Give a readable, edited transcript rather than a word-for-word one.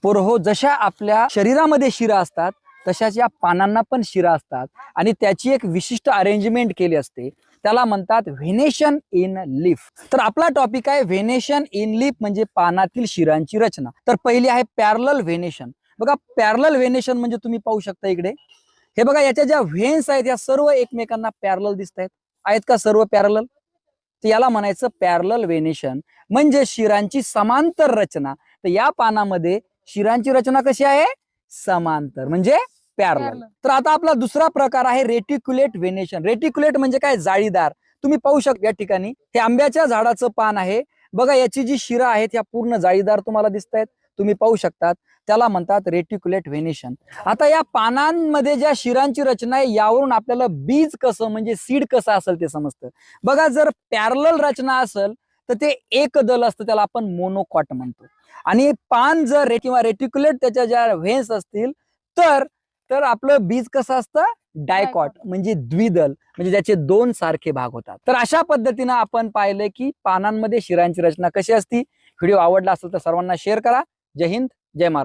पोरहो, जशा आपल्या शरीरामध्ये शिरा असतात तशाच या पानांना पण शिरा असतात आणि त्याची एक विशिष्ट अरेंजमेंट केली असते, त्याला म्हणतात व्हेनेशन इन लीफ. तर आपला टॉपिक आहे व्हेनेशन इन लीफ म्हणजे पानातील शिरांची रचना. तर पहिली आहे पॅरलल व्हेनेशन. बघा, पॅरलल व्हेनेशन म्हणजे तुम्ही पाहू शकता इकडे, हे बघा, याच्या ज्या व्हेन्स आहेत या सर्व एकमेकांना पॅरलल दिसत आहेत का सर्व पॅरलल? तर याला म्हणायचं पॅरलल व्हेनेशन म्हणजे शिरांची समांतर रचना. तर या पानामध्ये शिरांची रचना कशी आहे? समांतर म्हणजे पॅरलल. तर आता आपला दुसरा प्रकार आहे रेटिक्युलेट व्हेनेशन. रेटिक्युलेट म्हणजे काय? जाळीदार. तुम्ही पाहू शकता या ठिकाणी हे आंब्याच्या झाडाचं पान आहे. बघा, याची जी शिरा आहेत या पूर्ण जाळीदार तुम्हाला दिसत आहेत, तुम्ही पाहू शकतात. त्याला म्हणतात रेटिक्युलेट व्हेनेशन. आता या पानांमध्ये ज्या शिरांची रचना आहे यावरून आपल्याला बीज कसं म्हणजे सीड कसं असेल ते समजतं. बघा, जर पॅरलल रचना असेल तर ते एक दल असतं, त्याला आपण मोनोकॉट म्हणतो. आणि पान जर किंवा रेटिक्युलेट त्याच्या ज्या व्हेन्स असतील तर तर आपलं बीज कसं असतं? डायकॉट म्हणजे द्विदल, म्हणजे त्याचे दोन सारखे भाग होतात. तर अशा पद्धतीनं आपण पाहिलं की पानांमध्ये शिरांची रचना कशी असती. व्हिडिओ आवडला असेल तर सर्वांना शेअर करा. जय हिंद, जय महाराष्ट्र.